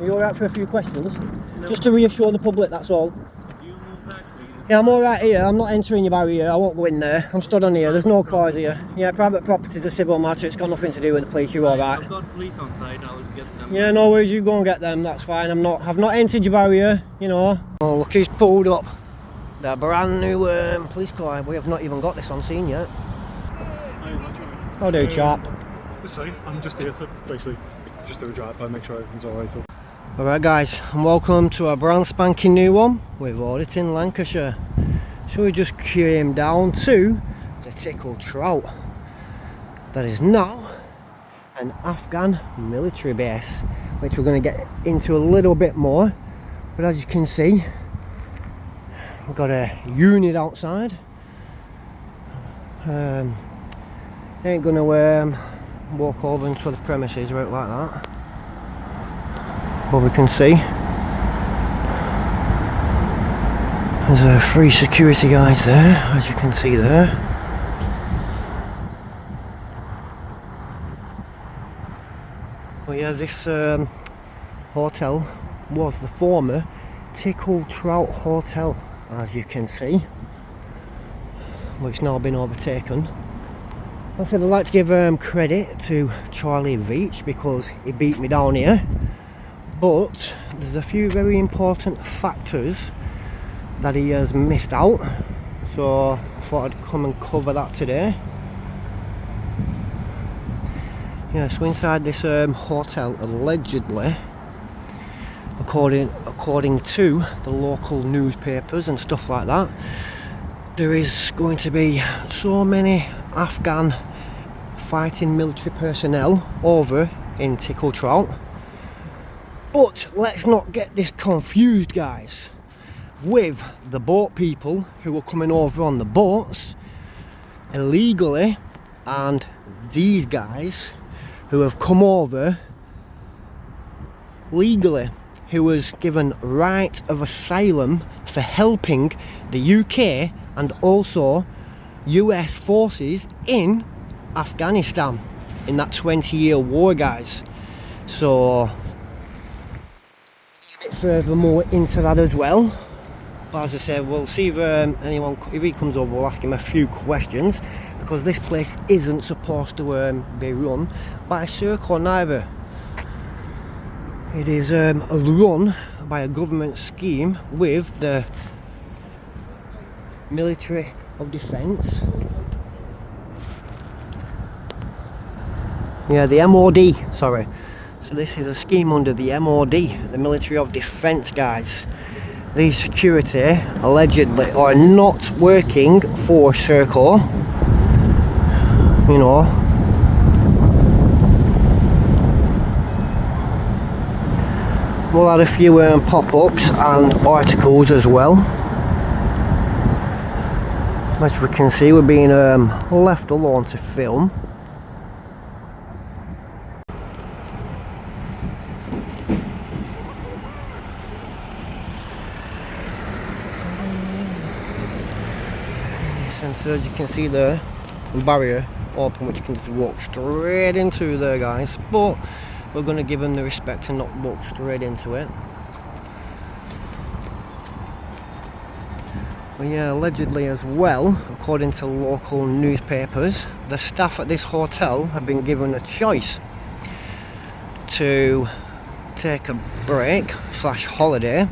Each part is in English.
Are you alright for a few questions? No. Just to reassure the public, that's all. You move back, please. Yeah, I'm alright here. I'm not entering your barrier. I won't go in there. I'm stood on here. There's no cars here. Yeah, private property is a civil matter. It's got nothing to do with the police. You're alright. I've got police on site. I'll get them. Yeah, no worries. You go and get them. That's fine. I've not entered your barrier. You know. Oh, look who's pulled up. The brand new police car. We have not even got this on scene yet. How do, chap? Sorry, I'm just here to basically just do a drive by, make sure everything's alright. Alright guys, and welcome to a brand spanking new one with Auditing Lancashire. So we just came down to the Tickle Trout. That is now an Afghan military base, which we're going to get into a little bit more. But as you can see, we've got a unit outside. Ain't gonna walk over into the premises right like that. But we can see there's three security guys there, as you can see there. Well, yeah, this hotel was the former Tickle Trout Hotel, as you can see, which now been overtaken. I said I'd like to give credit to Charlie Veach because he beat me down here, but there's a few very important factors that he has missed out, so I thought I'd come and cover that today. Yeah, so inside this hotel, allegedly, according to the local newspapers and stuff like that, there is going to be so many Afghan fighting military personnel over in Tickle Trout. But let's not get this confused, guys, with the boat people who are coming over on the boats illegally and these guys who have come over legally, who was given right of asylum for helping the UK and also US forces in Afghanistan in that 20-year war, guys. So a bit further more into that as well. But as I said, we'll see if anyone, if he comes over, we'll ask him a few questions, because this place isn't supposed to be run by a circle neither. It is run by a government scheme with the military of defence. Yeah, the MOD, sorry. So this is a scheme under the MOD, the military of defence, guys. These security allegedly are not working for Serco, you know. We'll add a few pop-ups and articles as well. As we can see, we're being left alone to film. So as you can see there, the barrier open, which you can just walk straight into there, guys, but we're going to give them the respect to not walk straight into it. But yeah, allegedly as well, according to local newspapers, the staff at this hotel have been given a choice to take a break / holiday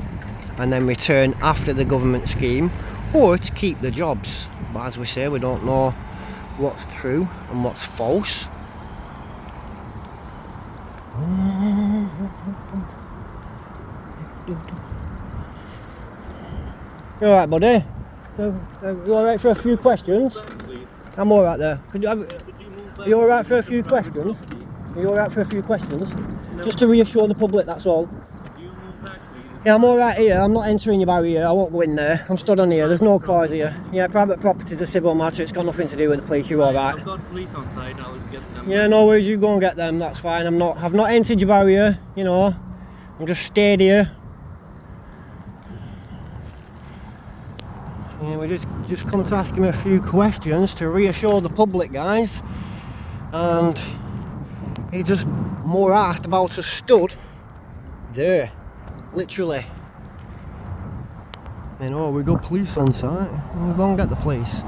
and then return after the government scheme, or to keep the jobs. But as we say, we don't know what's true and what's false. You alright, buddy? You alright for a few questions? I'm alright there. Are you alright for a few questions? Are you alright for a few questions? No. Just to reassure the public, that's all. You move back, please. Yeah, I'm alright here. I'm not entering your barrier. I won't go in there. I'm stood on here. There's no cars here. Yeah, private property is a civil matter. It's got nothing to do with the police. You're alright. I've got police on site. I'll get them. Yeah, no worries. You go and get them. That's fine. I've not entered your barrier. You know, I'm just stayed here. Yeah, we just come to ask him a few questions to reassure the public, guys. And he just more asked about a stud there, literally. And oh, we got police on site. We'll go and get the police.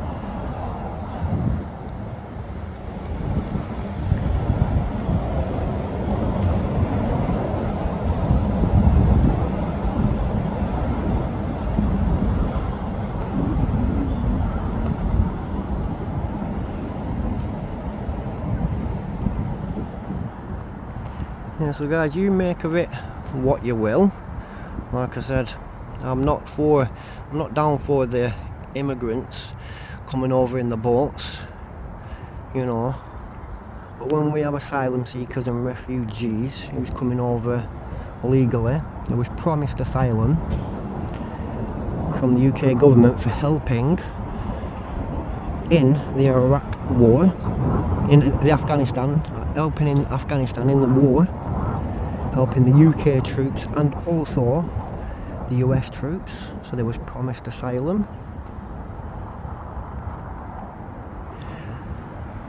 Yeah, so guys, you make of it what you will. Like I said, I'm not down for the immigrants coming over in the boats, you know. But when we have asylum seekers and refugees who's coming over legally, who was promised asylum from the UK government for helping in the Iraq war, in the Afghanistan, helping in Afghanistan in the war, helping the UK troops and also the US troops, so they was promised asylum.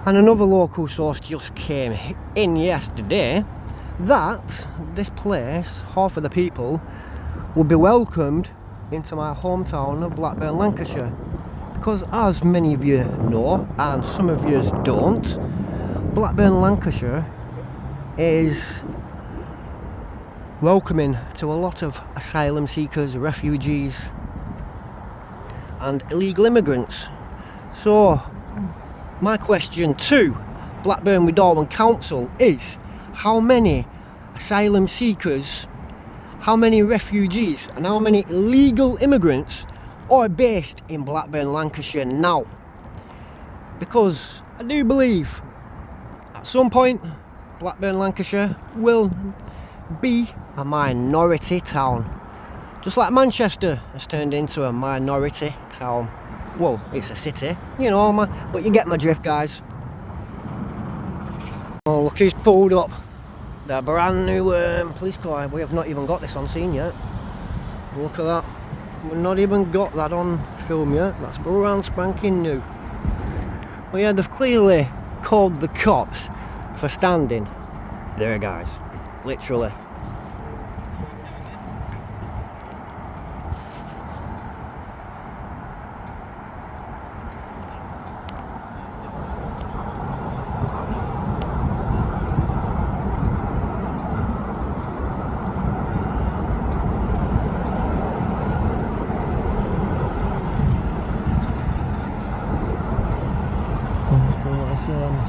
And another local source just came in yesterday that this place, half of the people will be welcomed into my hometown of Blackburn, Lancashire, because as many of you know and some of you don't, Blackburn, Lancashire is welcoming to a lot of asylum seekers, refugees and illegal immigrants. So my question to Blackburn with Darwen Council is, how many asylum seekers, how many refugees and how many illegal immigrants are based in Blackburn, Lancashire now? Because I do believe at some point Blackburn, Lancashire will be a minority town, just like Manchester has turned into a minority town. Well, it's a city, you know, but you get my drift, guys. Oh, look who's pulled up. The brand new police car. We have not even got this on scene yet. Look at that. We've not even got that on film yet. That's brand spanking new. Well, yeah, they've clearly called the cops for standing there, guys. Literally.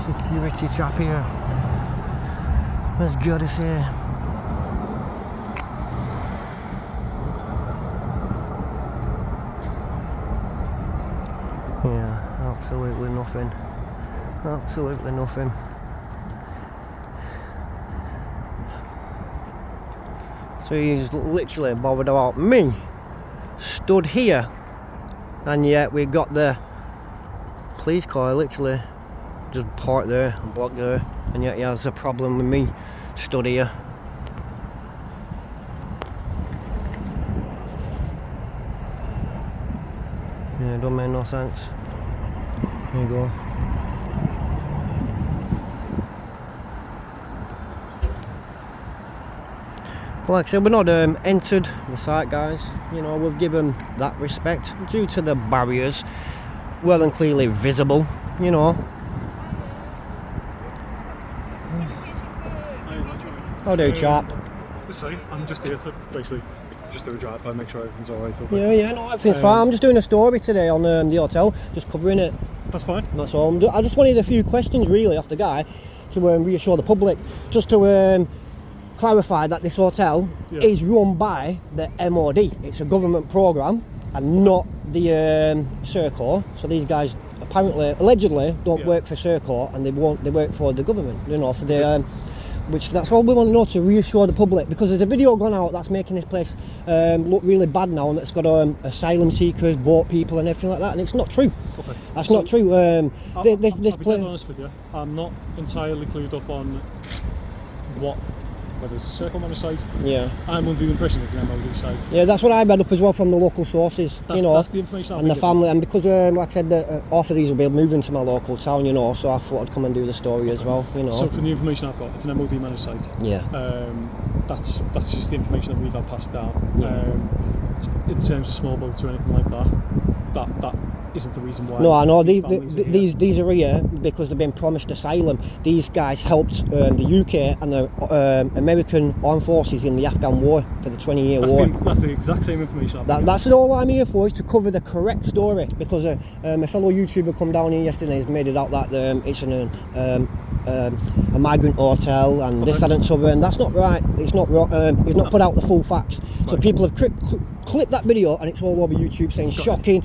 Security chap here. That's good to say. Yeah, absolutely nothing. Absolutely nothing. So he's literally bothered about me stood here, and yet we got the police car literally just parked there and blocked there, and yet he has a problem with me stood here. Yeah, don't make no sense. There you go. Like I said, we're not entered the site, guys. You know, we've given that respect due to the barriers well and clearly visible, you know. How do, chap? Sorry, I'm just here to basically just do a drive by, make sure everything's alright. Yeah, no, everything's fine. I'm just doing a story today on the hotel, just covering it. That's fine. That's all. I just wanted a few questions really off the guy to reassure the public, just to clarify that this hotel is run by the MOD. It's a government programme and not the Serco. So these guys apparently, allegedly, don't work for Serco, and they work for the government, you know, for the which that's all we want to know, to reassure the public, because there's a video gone out that's making this place look really bad now, and it's got asylum seekers, boat people and everything like that, and it's not true. Okay. That's not true. This place, I'll be honest with you, I'm not entirely clued up on what whether it's a Circle Managed site. Yeah. I'm under the impression it's an MOD site. Yeah, that's what I read up as well from the local sources, you know. That's the information I've and the been family, and because like I said, half of these will be moving to my local town, you know, so I thought I'd come and do the story as well, you know. So from the information I've got, it's an MOD managed site. Yeah. That's just the information that we've had passed down. Yeah. In terms of small boats or anything like that isn't the reason why. No, I know these are are here because they've been promised asylum. These guys helped the UK and the American armed forces in the Afghan war for the 20-year war. That's the exact same information I've got. That's all I'm here for, is to cover the correct story, because a fellow YouTuber come down here yesterday and has made it out that it's a migrant hotel and this, that and so on, and that's not right. It's not he's not put out the full facts. So people have clipped that video and it's all over YouTube saying shocking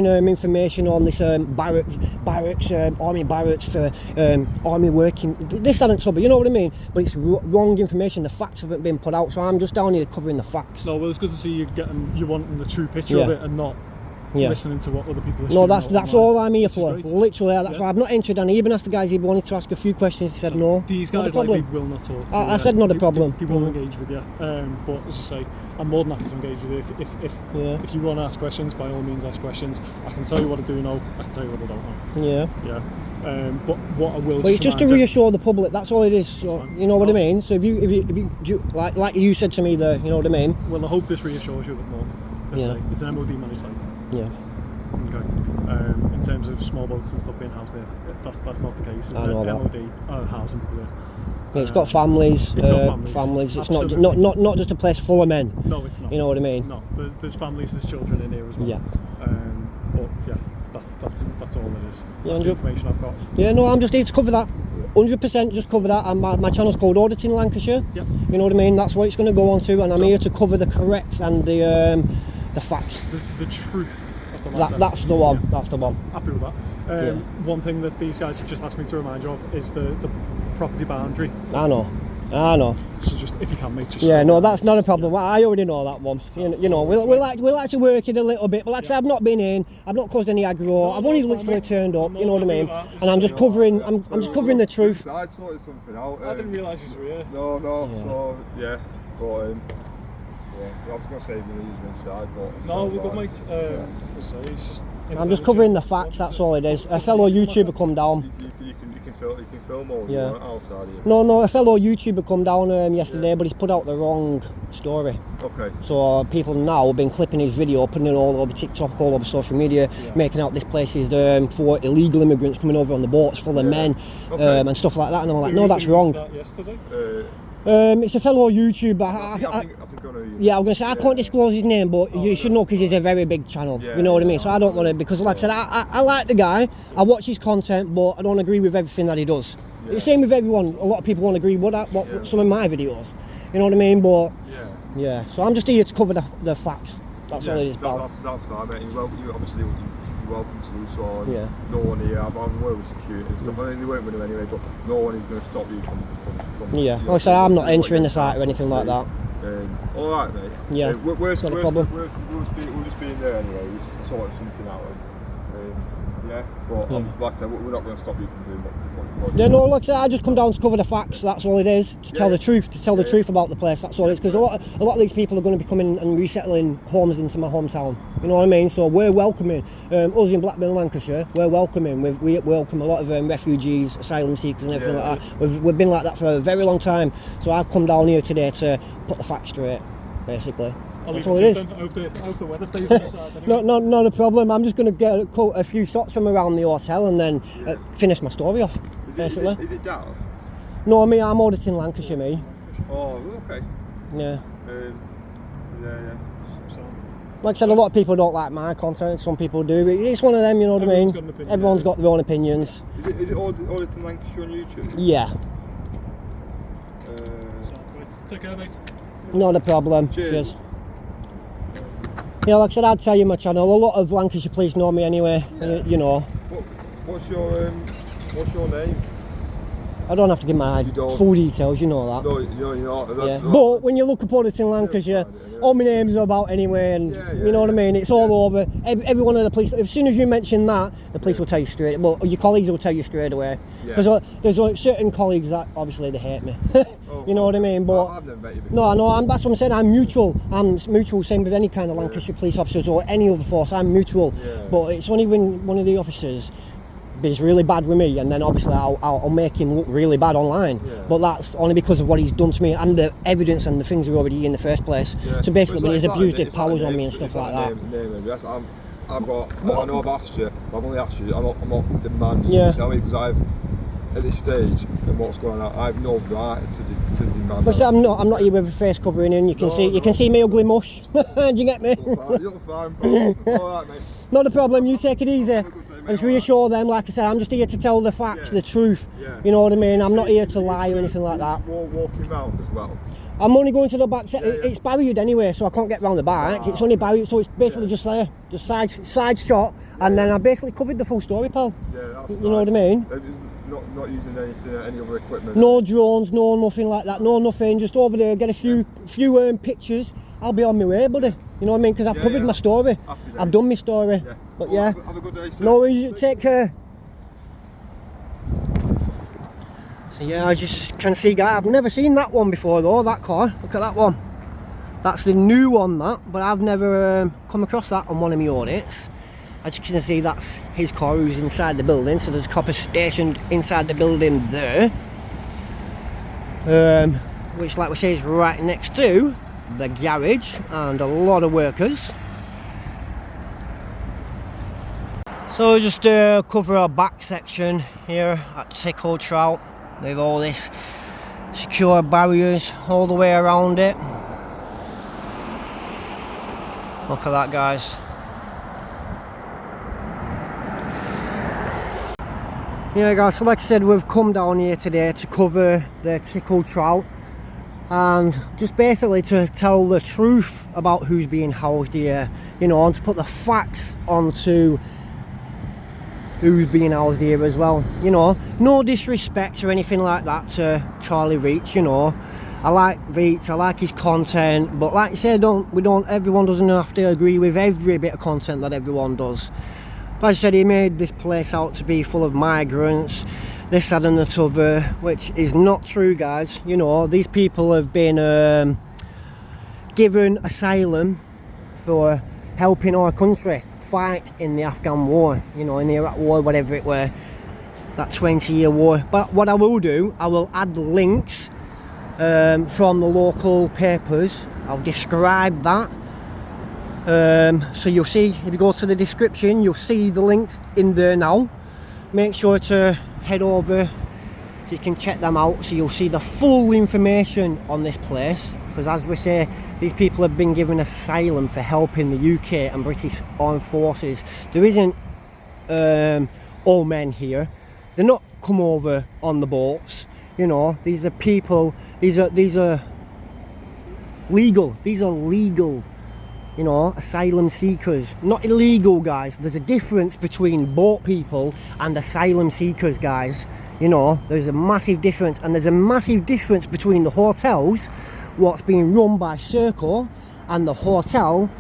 information on this barracks, army barracks for army working, this, that and so on, you know what I mean? But it's wrong information. The facts haven't been put out, so I'm just down here covering the facts. No, well, it's good to see you wanting the true picture of it and not listening to what other people are saying. No, that's all I'm here for. Great. Literally, that's why I've not entered, and I even asked the guys if he wanted to ask a few questions. He said no. These guys likely will not talk to you. I said not a problem. They will engage with you. But as I say, I'm more than happy to engage with you. If you want to ask questions, by all means ask questions. I can tell you what I do know, I can tell you what I don't know. Yeah. But what I will But it's just to reassure the public, that's all it is. So, you know what I mean? So if you like you said to me there, you know what I mean? Well, I hope this reassures you a bit more. As I say, it's an MOD managed site. Yeah. Okay. In terms of small boats and stuff being housed there, that's not the case. It's I know an that. MOD housing people there. Yeah, it's got families. It's got families. It's Absolutely. not just a place full of men. No, it's not. You know what I mean? No, there's families, there's children in here as well. Yeah. But yeah, that's all it is. Yeah, That's the information I've got. Yeah, no, I'm just here to cover that. 100% just cover that, and my channel's called Auditing Lancashire. Yep. You know what I mean? That's what it's going to go on to, and I'm here to cover the correct and the facts. The truth of the matter. That's the one. Yeah. That's the one. Happy with that. One thing that these guys have just asked me to remind you of is the property boundary. I know. So just, if you can, mate, just yeah, no, that's not a problem. I already know that one. You know, we like to work it a little bit, but like I said, I've not been in, I've not caused any aggro. I've only literally turned up. You know what I mean? And I'm just covering. I'm just covering the truth. I sorted something out. I didn't realise you were here. No. Yeah. So yeah, but I was going to say we needed inside, but No, we're good, mate. It's just. I'm just covering the facts. That's all it is. A fellow YouTuber come down. You can film all you want outside here. No, a fellow YouTuber come down yesterday, but he's put out the wrong story. Okay. So people now have been clipping his video, putting it all over TikTok, all over social media, making out this place is for illegal immigrants coming over on the boats full of men, and stuff like that. And I'm like, no, that's wrong. Yesterday? It's a fellow YouTuber. I think I know you. Yeah, I'm gonna say I can't disclose his name, but you should know because he's a very big channel. You know what I mean? So I don't want to, because like I said, I like the guy. I watch his content, but I don't agree with everything that he does. It's the same with everyone. A lot of people won't agree with some of my videos. You know what I mean? But yeah. So I'm just here to cover the facts. That's all it is, pal. That's fine, mate. You obviously you're welcome to do so. Yeah. No one here. I've worked with security and stuff. I mean, they won't win them anyway, but no one is going to stop you from yeah. Like I said, I'm not entering the site or anything like that. All right, mate. Yeah. We'll just be in there anyway. We'll sort something out. But like I said, we're not going to stop you from doing what yeah, no, like I said, I just come down to cover the facts. That's all it is. To tell the truth. To tell the truth about the place. That's all it is. Because a lot of these people are going to be coming and resettling homes into my hometown. You know what I mean? So we're welcoming us in Blackburn, Lancashire. We're welcoming. We welcome a lot of refugees, asylum seekers, and everything like that. We've been like that for a very long time. So I've come down here today to put the facts straight, basically. That's all it is. I hope the weather stays on the side anyway. Not a problem. I'm just going to get a few shots from around the hotel and then finish my story off. Basically. Is it Dallas? No, I'm auditing Lancashire, me. Oh, okay. Yeah. Yeah. Like I said, a lot of people don't like my content. Some people do. It's one of them, you know what I mean? Everyone's got their own opinions. Is it auditing Lancashire on YouTube? Yeah. Take care, mate. Not a problem. Cheers. Yeah, like I said, I'd tell you my channel. A lot of Lancashire police know me anyway. You know. What's your name? I don't have to give my You don't. full details, you know that. No, you're not. Yeah. That's But when you look up auditing Lancashire, fine, yeah. all my names are about anyway, and Yeah, you know what I mean. It's all over. Every one of the police. As soon as you mention that, the police will tell you straight. Well, your colleagues will tell you straight away. Because there's like certain colleagues that obviously they hate me. You know what I mean? But I've never met you before. no, I know. That's what I'm saying. I'm mutual. I'm mutual. Same with any kind of Lancashire police officers or any other force. I'm mutual. Yeah. But it's only when one of the officers is really bad with me, and then obviously I'll make him look really bad online. Yeah. But that's only because of what he's done to me and the evidence and the things are already in the first place. Yeah. So basically, when he's It's abused like his powers on me and it's stuff like like that. name, yes, I've got. I know I've asked you. I've only asked you. I'm not demanding Yeah. you to tell me, because I've, at this stage and what's going on, I've no right to demand. But I'm not here with a face covering in. You can see me ugly mush. Do you get me? You're fine, bro. All right, mate. Not a problem. You take it easy. I just reassure them. Like I said, I'm just here to tell the facts, the truth. Yeah. You know what I mean? I'm not here to lie or anything like that. Walking round as well. I'm only going to the back. It's barriered anyway, so I can't get round the back. It's only barriered, so it's basically just there, just side shot, and then I basically covered the full story, pal. Yeah, that's You know what I mean? Not using any other equipment. No drones, no nothing like that, no nothing. Just over there, get a few pictures. I'll be on my way, buddy. You know what I mean? Because I've covered my story. I've done my story. Yeah. But yeah. Have a good day, sir. No worries. Take care. So yeah, I just can see, guys. I've never seen that one before though. That car. Look at that one. That's the new one, that. But I've never come across that on one of my audits. As you can see, that's his car who's inside the building. So there's coppers stationed inside the building there, which, like we say, is right next to the garage and a lot of workers. So just cover our back section here at Tickle Trout with all this secure barriers all the way around it. Look at that, guys. Yeah, guys, so like I said, we've come down here today to cover the Tickle Trout and just basically to tell the truth about who's being housed here, you know, and to put the facts onto who's being housed here as well. You know, no disrespect or anything like that to Charlie Reach. You know, I like Reach, I like his content, but like I said, everyone doesn't have to agree with every bit of content that everyone does. Like I said, he made this place out to be full of migrants, this, that and the other, which is not true, guys. You know, these people have been given asylum for helping our country fight in the Afghan war, you know, in the Iraq war, whatever it were, that 20-year war. But what I will do, I will add links from the local papers. I'll describe that. So you'll see, if you go to the description, you'll see the links in there now. Make sure to head over so you can check them out, so you'll see the full information on this place, because as we say, these people have been given asylum for helping the UK and British Armed Forces. There isn't all men here. They're not come over on the boats, you know. These are people, these are legal, you know, asylum seekers, not illegal, guys. There's a difference between boat people and asylum seekers, guys. You know, there's a massive difference, and there's a massive difference between the hotels, what's being run by Circle, and the hotel,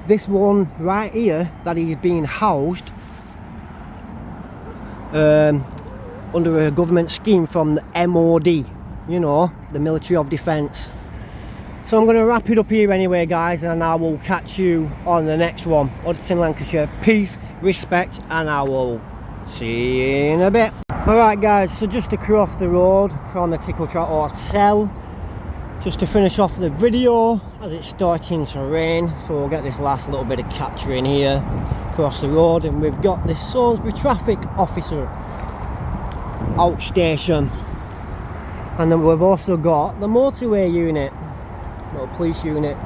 this one right here, that is being housed under a government scheme from the MOD, you know, the Military of Defence. So I'm going to wrap it up here anyway, guys, and I will catch you on the next one. Auditing Lancashire. Peace, respect, and I will see you in a bit. Alright, guys, so just across the road from the Tickle Trout Hotel, just to finish off the video, as it's starting to rain, so we'll get this last little bit of capture in here across the road, and we've got the Salisbury traffic officer outstation, and then we've also got the motorway unit, little police unit,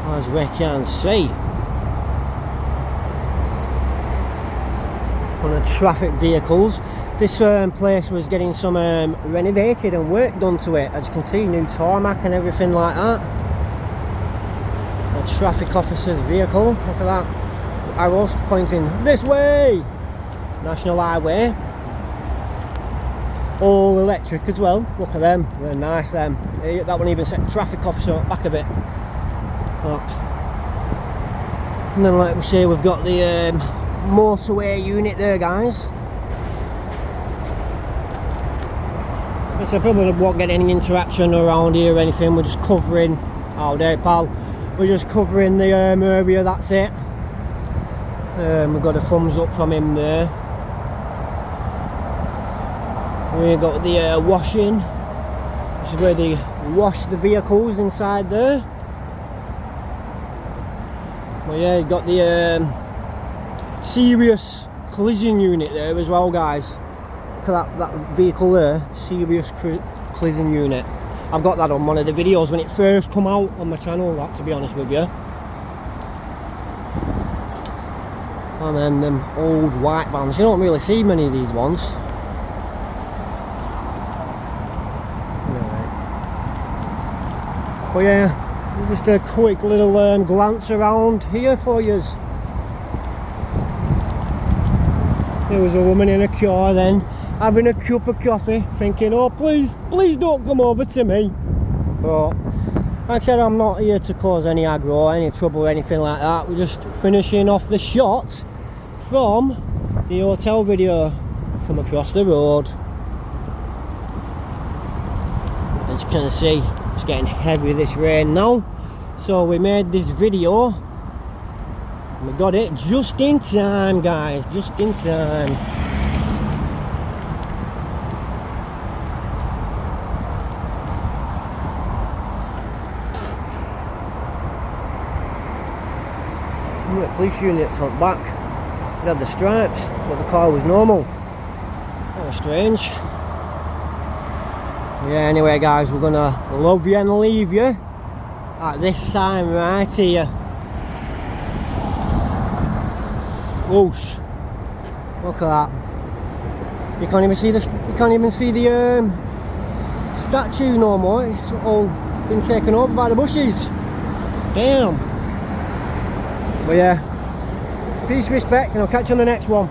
as we can see. On the traffic vehicles, this place was getting some renovated and work done to it, as you can see, new tarmac and everything like that. A traffic officer's vehicle, look at that, arrows pointing this way, National Highway. all electric as well. Look at them, they're nice them. That one even set traffic officer up back a bit. Look. And then like we say, we've got the motorway unit there, guys. So probably won't get any interaction around here or anything. We're just covering, oh there pal, we're just covering the area, that's it. We've got a thumbs up from him there. We've got the washing. This is where they wash the vehicles inside there. Well yeah, you've got the serious collision unit there as well, guys. Look at that vehicle there, serious collision unit. I've got that on one of the videos when it first come out on my channel, that, to be honest with you. And then them old white vans, you don't really see many of these ones. But yeah, just a quick little glance around here for you. There was a woman in a car then, having a cup of coffee, thinking, oh please don't come over to me. But like I said, I'm not here to cause any aggro, any trouble or anything like that. We're just finishing off the shot from the hotel video from across the road. As you can see, it's getting heavy, this rain now. So we made this video. We got it just in time, guys, just in time. The police units on back, it had the stripes, but the car was normal. That was strange. Yeah, anyway guys, we're gonna love you and leave you at this sign right here. Whoosh! Look at that. You can't even see the statue no more. It's all been taken over by the bushes. Damn. But yeah, peace, respect, and I'll catch you on the next one.